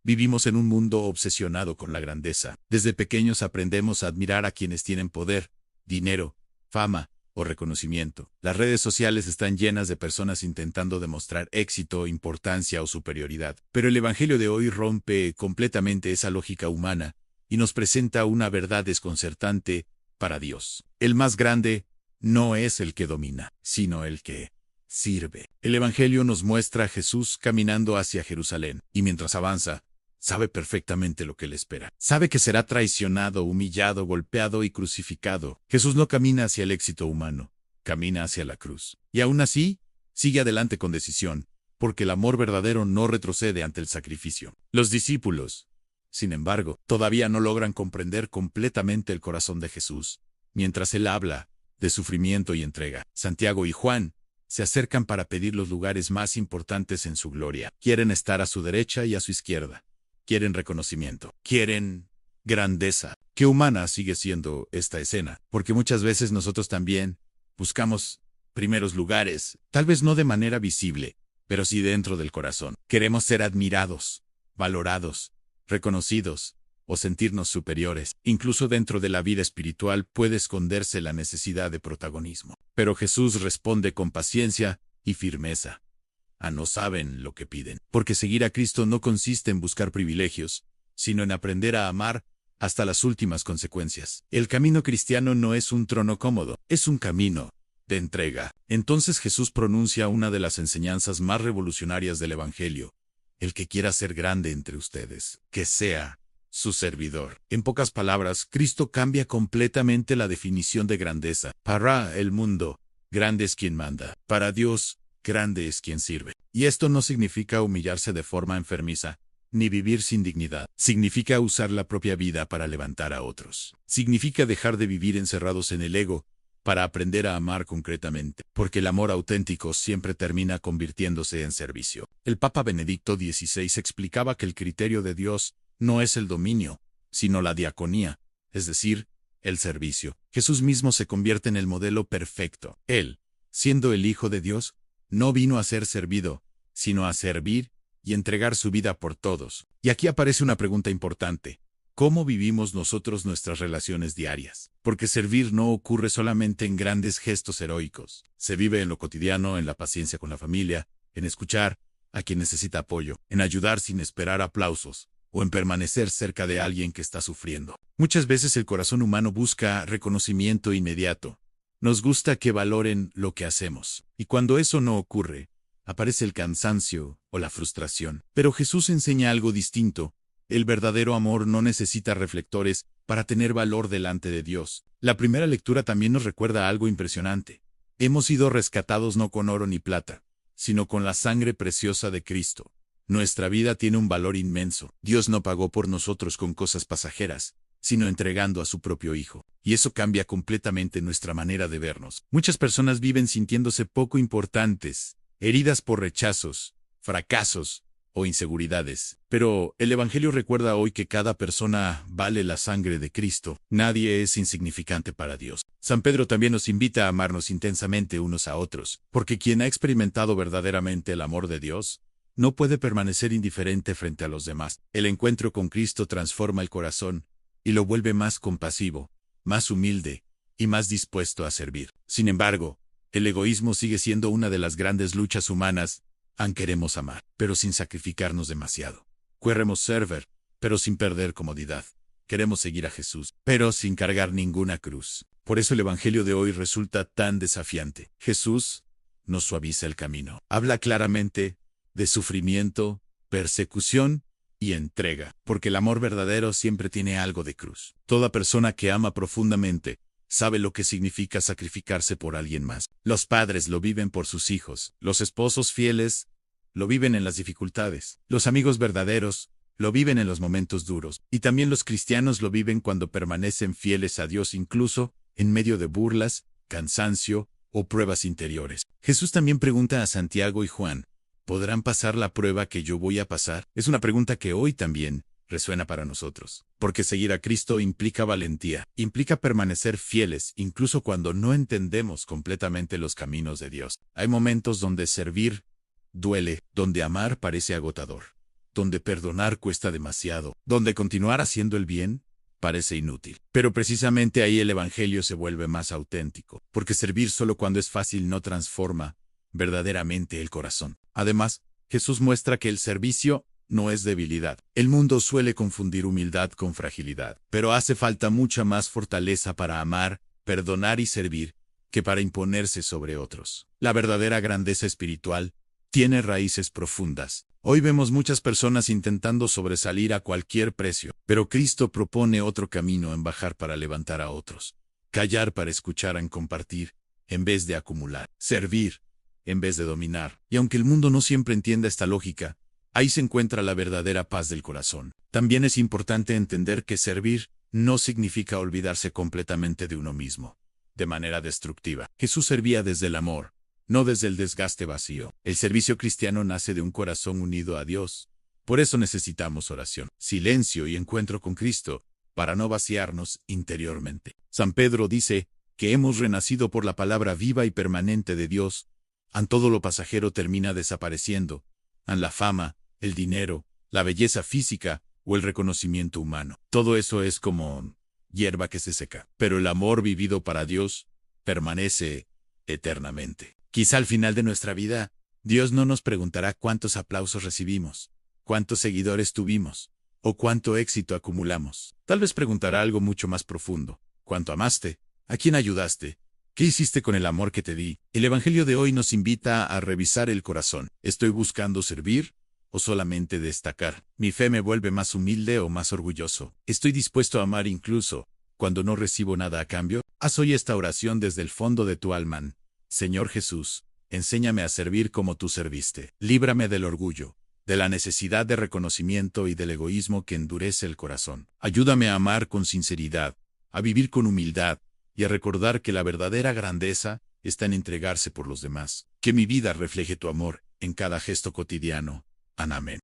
Vivimos en un mundo obsesionado con la grandeza. Desde pequeños aprendemos a admirar a quienes tienen poder, dinero, fama o reconocimiento. Las redes sociales están llenas de personas intentando demostrar éxito, importancia o superioridad. Pero el Evangelio de hoy rompe completamente esa lógica humana y nos presenta una verdad desconcertante para Dios. El más grande no es el que domina, sino el que sirve. El Evangelio nos muestra a Jesús caminando hacia Jerusalén, y mientras avanza, sabe perfectamente lo que le espera. Sabe que será traicionado, humillado, golpeado y crucificado. Jesús no camina hacia el éxito humano, camina hacia la cruz. Y aún así, sigue adelante con decisión, porque el amor verdadero no retrocede ante el sacrificio. Los discípulos, sin embargo, todavía no logran comprender completamente el corazón de Jesús. Mientras él habla de sufrimiento y entrega, Santiago y Juan se acercan para pedir los lugares más importantes en su gloria. Quieren estar a su derecha y a su izquierda. Quieren reconocimiento. Quieren grandeza. Qué humana sigue siendo esta escena, porque muchas veces nosotros también buscamos primeros lugares, tal vez no de manera visible, pero sí dentro del corazón. Queremos ser admirados, valorados, reconocidos o sentirnos superiores. Incluso dentro de la vida espiritual puede esconderse la necesidad de protagonismo. Pero Jesús responde con paciencia y firmeza. No saben lo que piden. Porque seguir a Cristo no consiste en buscar privilegios, sino en aprender a amar hasta las últimas consecuencias. El camino cristiano no es un trono cómodo, es un camino de entrega. Entonces Jesús pronuncia una de las enseñanzas más revolucionarias del Evangelio. El que quiera ser grande entre ustedes, que sea su servidor. En pocas palabras, Cristo cambia completamente la definición de grandeza. Para el mundo, grande es quien manda. Para Dios, grande es quien sirve. Y esto no significa humillarse de forma enfermiza, ni vivir sin dignidad. Significa usar la propia vida para levantar a otros. Significa dejar de vivir encerrados en el ego, para aprender a amar concretamente, porque el amor auténtico siempre termina convirtiéndose en servicio. El Papa Benedicto XVI explicaba que el criterio de Dios no es el dominio, sino la diaconía, es decir, el servicio. Jesús mismo se convierte en el modelo perfecto. Él, siendo el Hijo de Dios, no vino a ser servido, sino a servir y entregar su vida por todos. Y aquí aparece una pregunta importante. ¿Cómo vivimos nosotros nuestras relaciones diarias? Porque servir no ocurre solamente en grandes gestos heroicos. Se vive en lo cotidiano, en la paciencia con la familia, en escuchar a quien necesita apoyo, en ayudar sin esperar aplausos, o en permanecer cerca de alguien que está sufriendo. Muchas veces el corazón humano busca reconocimiento inmediato. Nos gusta que valoren lo que hacemos. Y cuando eso no ocurre, aparece el cansancio o la frustración. Pero Jesús enseña algo distinto. El verdadero amor no necesita reflectores para tener valor delante de Dios. La primera lectura también nos recuerda algo impresionante. Hemos sido rescatados no con oro ni plata, sino con la sangre preciosa de Cristo. Nuestra vida tiene un valor inmenso. Dios no pagó por nosotros con cosas pasajeras, sino entregando a su propio Hijo. Y eso cambia completamente nuestra manera de vernos. Muchas personas viven sintiéndose poco importantes, heridas por rechazos, fracasos o inseguridades. Pero el Evangelio recuerda hoy que cada persona vale la sangre de Cristo. Nadie es insignificante para Dios. San Pedro también nos invita a amarnos intensamente unos a otros, porque quien ha experimentado verdaderamente el amor de Dios, no puede permanecer indiferente frente a los demás. El encuentro con Cristo transforma el corazón y lo vuelve más compasivo, más humilde y más dispuesto a servir. Sin embargo, el egoísmo sigue siendo una de las grandes luchas humanas. Queremos amar, pero sin sacrificarnos demasiado. Queremos servir, pero sin perder comodidad. Queremos seguir a Jesús, pero sin cargar ninguna cruz. Por eso el Evangelio de hoy resulta tan desafiante. Jesús nos suaviza el camino. Habla claramente de sufrimiento, persecución y entrega, porque el amor verdadero siempre tiene algo de cruz. Toda persona que ama profundamente sabe lo que significa sacrificarse por alguien más. Los padres lo viven por sus hijos, los esposos fieles lo viven en las dificultades, los amigos verdaderos lo viven en los momentos duros, y también los cristianos lo viven cuando permanecen fieles a Dios incluso en medio de burlas, cansancio o pruebas interiores. Jesús también pregunta a Santiago y Juan, ¿podrán pasar la prueba que yo voy a pasar? Es una pregunta que hoy también resuena para nosotros, porque seguir a Cristo implica valentía, implica permanecer fieles incluso cuando no entendemos completamente los caminos de Dios. Hay momentos donde servir duele, donde amar parece agotador, donde perdonar cuesta demasiado, donde continuar haciendo el bien parece inútil. Pero precisamente ahí el Evangelio se vuelve más auténtico, porque servir solo cuando es fácil no transforma verdaderamente el corazón. Además, Jesús muestra que el servicio no es debilidad. El mundo suele confundir humildad con fragilidad, pero hace falta mucha más fortaleza para amar, perdonar y servir que para imponerse sobre otros. La verdadera grandeza espiritual tiene raíces profundas. Hoy vemos muchas personas intentando sobresalir a cualquier precio, pero Cristo propone otro camino en bajar para levantar a otros, callar para escuchar en compartir, en vez de acumular, servir en vez de dominar. Y aunque el mundo no siempre entienda esta lógica, ahí se encuentra la verdadera paz del corazón. También es importante entender que servir no significa olvidarse completamente de uno mismo, de manera destructiva. Jesús servía desde el amor, no desde el desgaste vacío. El servicio cristiano nace de un corazón unido a Dios. Por eso necesitamos oración, silencio y encuentro con Cristo, para no vaciarnos interiormente. San Pedro dice que hemos renacido por la palabra viva y permanente de Dios. En todo lo pasajero termina desapareciendo, en la fama, el dinero, la belleza física o el reconocimiento humano. Todo eso es como hierba que se seca, pero el amor vivido para Dios permanece eternamente. Quizá al final de nuestra vida, Dios no nos preguntará cuántos aplausos recibimos, cuántos seguidores tuvimos, o cuánto éxito acumulamos. Tal vez preguntará algo mucho más profundo. ¿Cuánto amaste? ¿A quién ayudaste? ¿Qué hiciste con el amor que te di? El Evangelio de hoy nos invita a revisar el corazón. ¿Estoy buscando servir o solamente destacar? ¿Mi fe me vuelve más humilde o más orgulloso? ¿Estoy dispuesto a amar incluso cuando no recibo nada a cambio? Haz hoy esta oración desde el fondo de tu alma. Señor Jesús, enséñame a servir como tú serviste. Líbrame del orgullo, de la necesidad de reconocimiento y del egoísmo que endurece el corazón. Ayúdame a amar con sinceridad, a vivir con humildad y a recordar que la verdadera grandeza está en entregarse por los demás. Que mi vida refleje tu amor en cada gesto cotidiano. Amén.